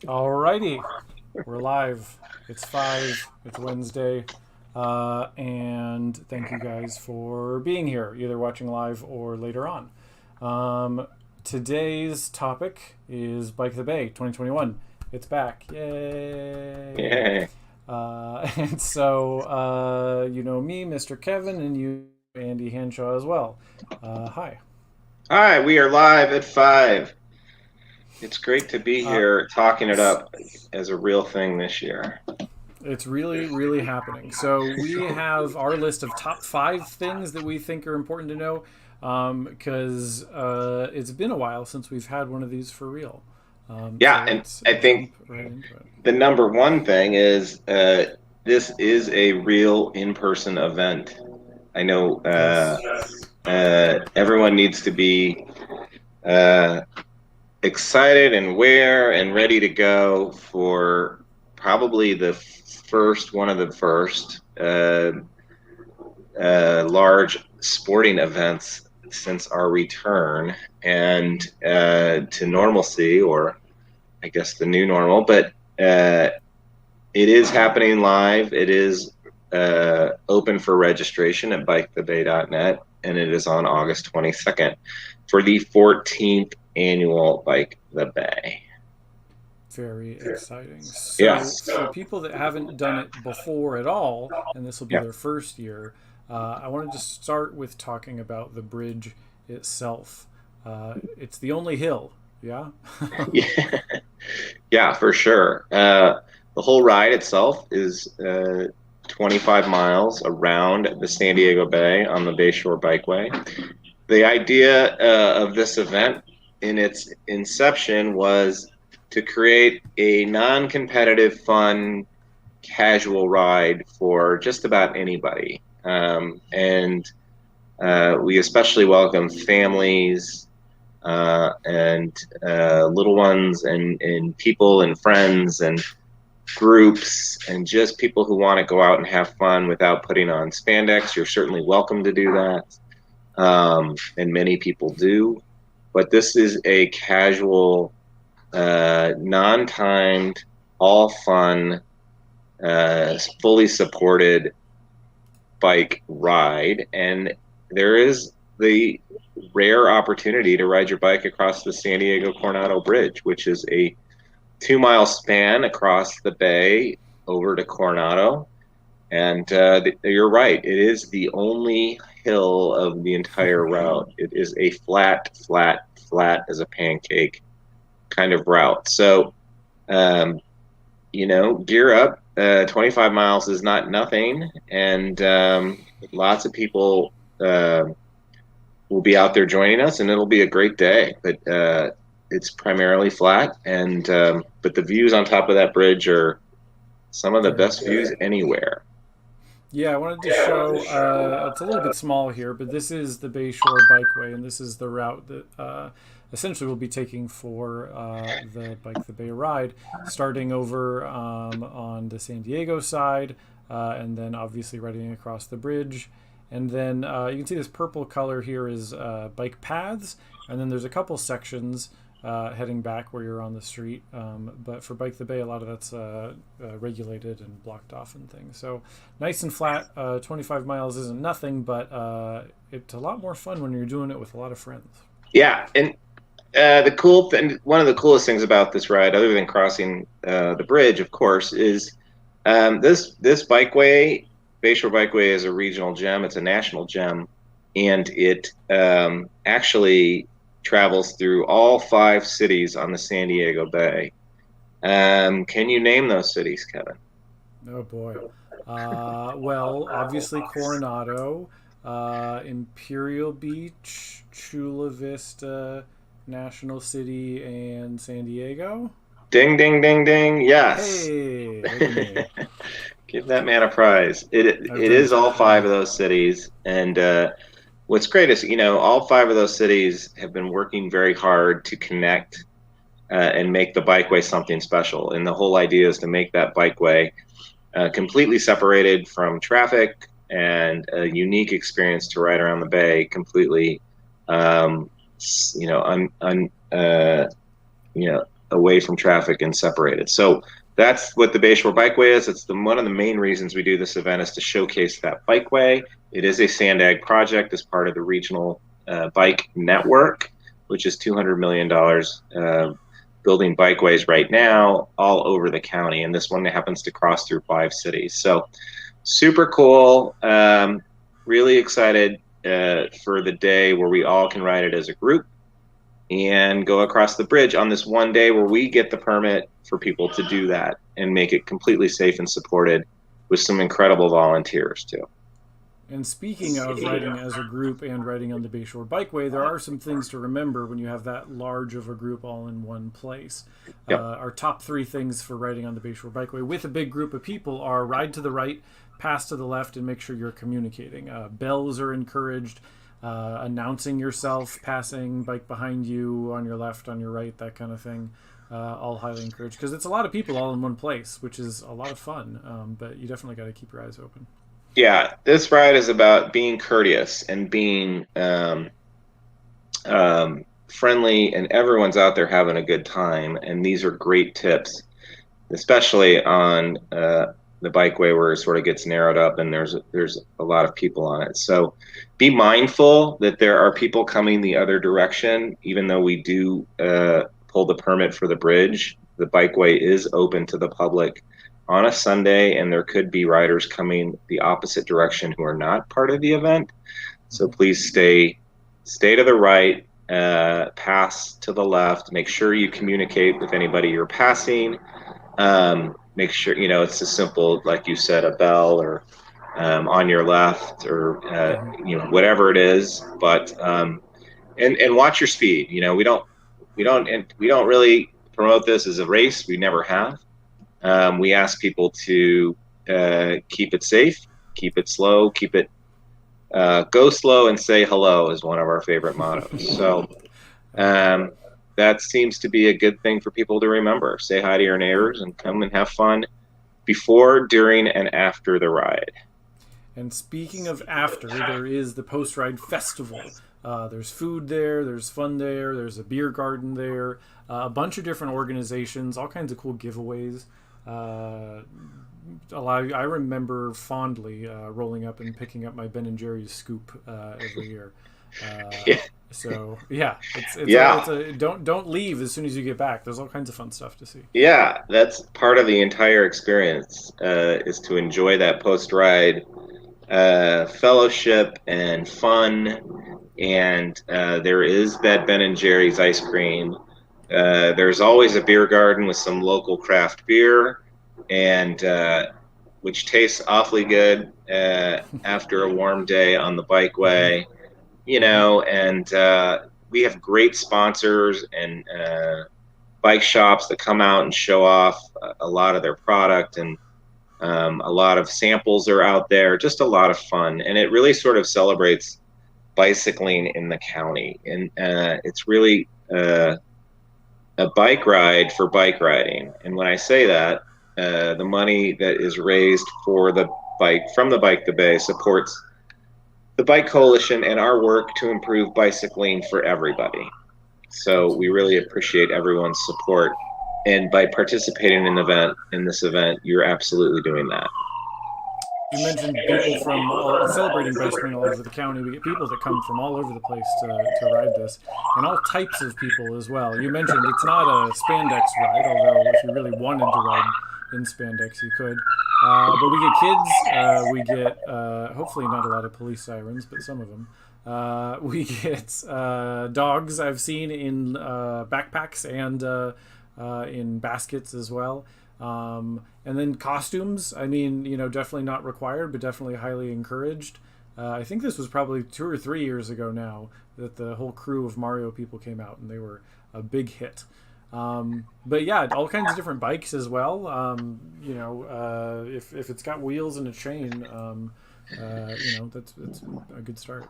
Alrighty, we're live. It's 5, it's Wednesday, and thank you guys for being here, either watching live or later on. Today's topic is Bike the Bay 2021. It's back. Yay! Yeah. And so, you know me, Mr. Kevin, and you, Andy Hanshaw, as well. Hi. Hi, we are live at 5. It's great to be Uh, here talking it up as a real thing this year. It's really, really happening. So we have our list of top 5 things that we think are important to know, because it's been a while since we've had one of these for real. So Yeah, and let's I jump think right into it. the number one thing is this is a real in-person event. I know Yes. everyone needs to be uh, excited and aware and ready to go for probably the first one of the first large sporting events since our return and to normalcy, or I guess the new normal. But it is happening live. It is open for registration at bikethebay.net, and it is on August 22nd for the 14th annual Bike the Bay. Very exciting. So, Yes. for people that haven't done it before at all, and this will be Yeah. their first year, I wanted to start with talking about the bridge itself. It's the only hill, yeah? Yeah. Yeah, for sure. The whole ride itself is 25 miles around the San Diego Bay on the Bayshore Bikeway. The idea of this event in its inception was to create a non-competitive, fun, casual ride for just about anybody. And we especially welcome families and little ones and people and friends and groups and just people who want to go out and have fun without putting on spandex. You're certainly welcome to do that. And many people do. But this is a casual, non-timed, all fun, fully supported bike ride. And there is the rare opportunity to ride your bike across the San Diego-Coronado Bridge, which is a 2-mile span across the bay over to Coronado. And you're right, it is the only hill of the entire route. It is a flat as a pancake kind of route. So, um, gear up. 25 miles is not nothing, and lots of people will be out there joining us, and it'll be a great day. But it's primarily flat, and but the views on top of that bridge are some of the Very best nice. views anywhere. Yeah, I wanted to show. It's a little bit small here, but this is the Bayshore Bikeway, and this is the route that essentially we'll be taking for the Bike the Bay ride, starting over on the San Diego side, and then obviously riding across the bridge. And then you can see this purple color here is bike paths, and then there's a couple sections heading back where you're on the street. But for Bike the Bay, a lot of that's regulated and blocked off and things. So nice and flat. 25 miles isn't nothing, but it's a lot more fun when you're doing it with a lot of friends. Yeah, and the cool thing, one of the coolest things about this ride, other than crossing the bridge, of course, is this bikeway. Bayshore Bikeway is a regional gem. It's a national gem, and it actually travels through all 5 cities on the San Diego Bay. Can you name those cities, Kevin? Oh boy. Well, obviously Coronado, Imperial Beach, Chula Vista, National City, and San Diego. Ding, ding, ding, ding. Yes. Hey, look at me. Give that man a prize. I've It done is it. all five Yeah. of those cities, and what's great is all 5 of those cities have been working very hard to connect and make the bikeway something special. And the whole idea is to make that bikeway completely separated from traffic and a unique experience to ride around the bay, completely, um, you know, un, un, you know, away from traffic and separated. So that's what the Bayshore Bikeway is. It's one of the main reasons we do this event is to showcase that bikeway. It is a Sandag project as part of the regional bike network, which is $200 million building bikeways right now all over the county. And this one happens to cross through 5 cities. So super cool. Really excited for the day where we all can ride it as a group and go across the bridge on this one day where we get the permit for people to do that and make it completely safe and supported with some incredible volunteers too. And speaking of riding as a group and riding on the Bayshore Bikeway, there are some things to remember when you have that large of a group all in one place. Yep. Our top 3 things for riding on the Bayshore Bikeway with a big group of people are ride to the right, pass to the left, and make sure you're communicating. Bells are encouraged. Announcing yourself, passing, bike behind you, on your left, on your right, that kind of thing. All highly encouraged because it's a lot of people all in one place, which is a lot of fun. But you definitely got to keep your eyes open. Yeah, this ride is about being courteous and being friendly, and everyone's out there having a good time. And these are great tips, especially on the bikeway where it sort of gets narrowed up and there's a lot of people on it. So be mindful that there are people coming the other direction. Even though we do pull the permit for the bridge, the bikeway is open to the public on a Sunday, and there could be riders coming the opposite direction who are not part of the event. So please stay to the right, pass to the left, make sure you communicate with anybody you're passing. Make sure, it's as simple, like you said, a bell or on your left or, whatever it is. But, and watch your speed. We don't really promote this as a race. We never have. We ask people to keep it safe, keep it slow, go slow and say hello is one of our favorite mottos. So, that seems to be a good thing for people to remember. Say hi to your neighbors and come and have fun before, during, and after the ride. And speaking of after, there is the post-ride festival. There's food there, there's fun there, there's a beer garden there, a bunch of different organizations, all kinds of cool giveaways. I remember fondly rolling up and picking up my Ben & Jerry's scoop every year. Yeah. So yeah, it's don't leave as soon as you get back. There's all kinds of fun stuff to see. Yeah, that's part of the entire experience, is to enjoy that post-ride fellowship and fun. And there is that Ben & Jerry's ice cream. There's always a beer garden with some local craft beer, and which tastes awfully good after a warm day on the bikeway. And we have great sponsors and bike shops that come out and show off a lot of their product, and a lot of samples are out there, just a lot of fun. And it really sort of celebrates bicycling in the county. And it's really a bike ride for bike riding. And when I say that, the money that is raised for the bike from the Bike the Bay supports the Bike Coalition and our work to improve bicycling for everybody. So we really appreciate everyone's support. And by participating in this event, you're absolutely doing that. You mentioned people from celebrating bicycling all over the county. We get people that come from all over the place to ride this, and all types of people as well. You mentioned it's not a spandex ride, although if you really wanted to ride in spandex, you could. But we get kids. We get hopefully not a lot of police sirens, but some of them. We get dogs. I've seen in backpacks and in baskets as well. And then costumes, definitely not required, but definitely highly encouraged. I think this was probably 2 or 3 years ago now that the whole crew of Mario people came out, and they were a big hit. But yeah, all kinds of different bikes as well. If it's got wheels and a chain, that's a good start.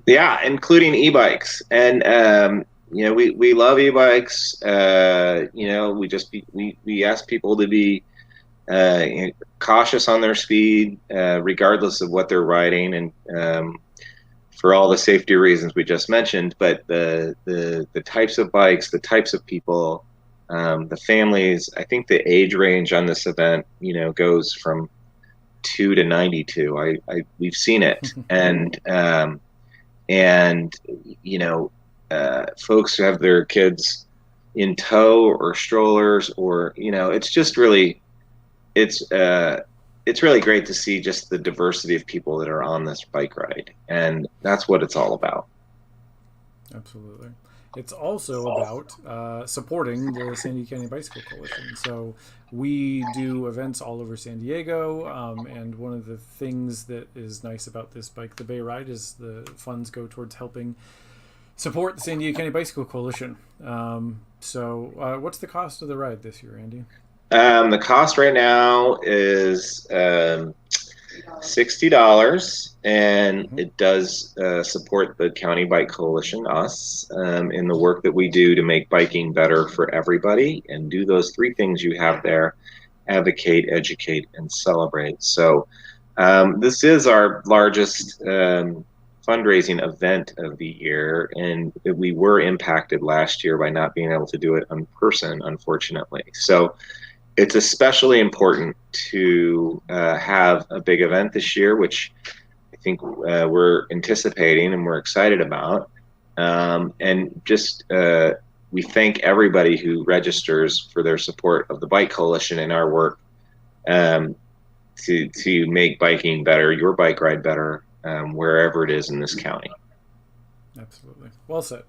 Yeah, including e-bikes. And we love e-bikes. We ask people to be cautious on their speed, regardless of what they're riding, and for all the safety reasons we just mentioned. But the types of bikes, the types of people, The families, I think the age range on this event, goes from 2 to 92. We've seen it, and folks who have their kids in tow or strollers, or it's just really, it's really great to see just the diversity of people that are on this bike ride, and that's what it's all about. Absolutely. It's also about supporting the San Diego County Bicycle Coalition. So we do events all over San Diego, and one of the things that is nice about this Bike the Bay ride is the funds go towards helping support the San Diego County Bicycle Coalition. So what's the cost of the ride this year, Andy? The cost right now is $60, and it does support the County Bike Coalition, us, in the work that we do to make biking better for everybody, and do those three things you have there: advocate, educate, and celebrate. So this is our largest fundraising event of the year, and we were impacted last year by not being able to do it in person, unfortunately. So it's especially important to have a big event this year, which I think we're anticipating and we're excited about. And just we thank everybody who registers for their support of the Bike Coalition and our work to make biking better, your bike ride better, wherever it is in this county. Absolutely. Well said.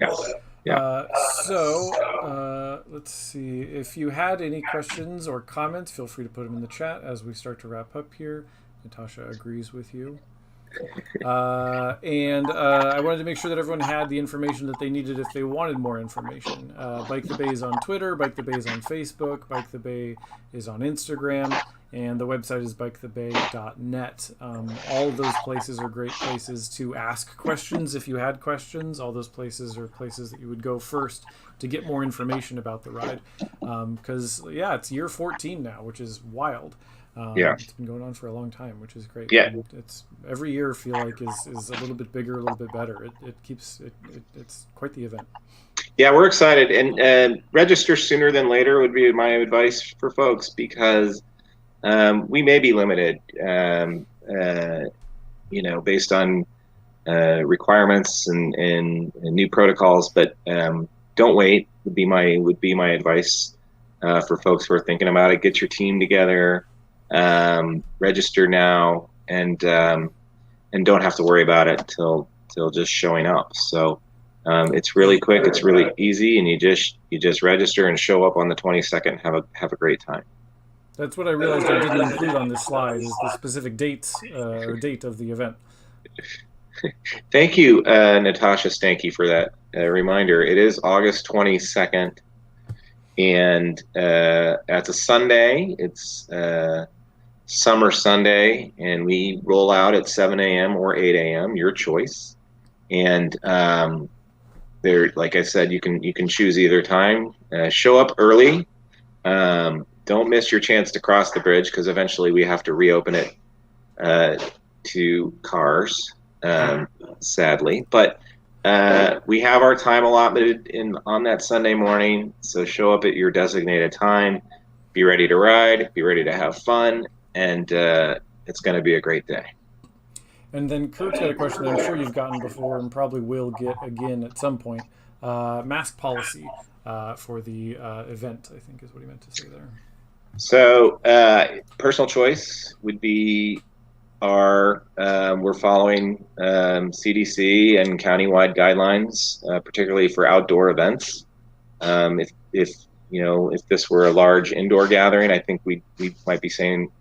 Yeah. So let's see. If you had any questions or comments, feel free to put them in the chat as we start to wrap up here. Natasha agrees with you. And I wanted to make sure that everyone had the information that they needed if they wanted more information. Bike the Bay is on Twitter, Bike the Bay is on Facebook, Bike the Bay is on Instagram, and the website is bikethebay.net. All of those places are great places to ask questions if you had questions. All those places are places that you would go first to get more information about the ride. Because, it's year 14 now, which is wild. It's been going on for a long time, which is great. Yeah. And it's every year I feel like is a little bit bigger, a little bit better. It's quite the event. Yeah, we're excited, and register sooner than later would be my advice for folks, because we may be limited, based on requirements and new protocols. But don't wait would be my advice for folks who are thinking about it. Get your team together. Register now, and don't have to worry about it till just showing up. So it's really quick, it's really easy, and you just register and show up on the 22nd. Have a great time. That's what I realized I didn't include on this slide, is the specific dates or date of the event. Thank you, Natasha Stanky, for that reminder. It is August 22nd, and it's a Sunday. It's Summer Sunday, and we roll out at 7 a.m. or 8 a.m., your choice. And there, like I said, you can choose either time. Show up early. Don't miss your chance to cross the bridge, because eventually we have to reopen it to cars, sadly. But we have our time allotted on that Sunday morning, so show up at your designated time. Be ready to ride. Be ready to have fun. And it's going to be a great day. And then Kurt's got a question that I'm sure you've gotten before and probably will get again at some point. Mask policy for the event, I think is what he meant to say there. So personal choice would be we're following CDC and countywide guidelines, particularly for outdoor events. If this were a large indoor gathering, I think we might be saying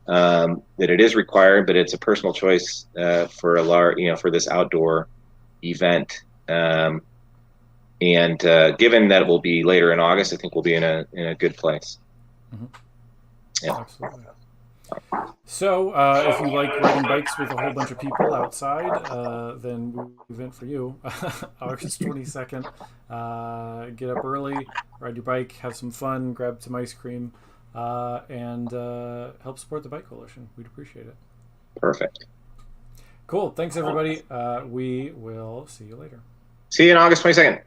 that it is required, but it's a personal choice for a large, for this outdoor event. And given that it will be later in August, I think we'll be in a good place. Mm-hmm. Yeah. Absolutely. So if you like riding bikes with a whole bunch of people outside, then we event for you. August 22nd. Get up early, ride your bike, have some fun, grab some ice cream, and help support the Bike Coalition. We'd appreciate it. Perfect. Cool. Thanks, everybody. We will see you later. See you on August 22nd.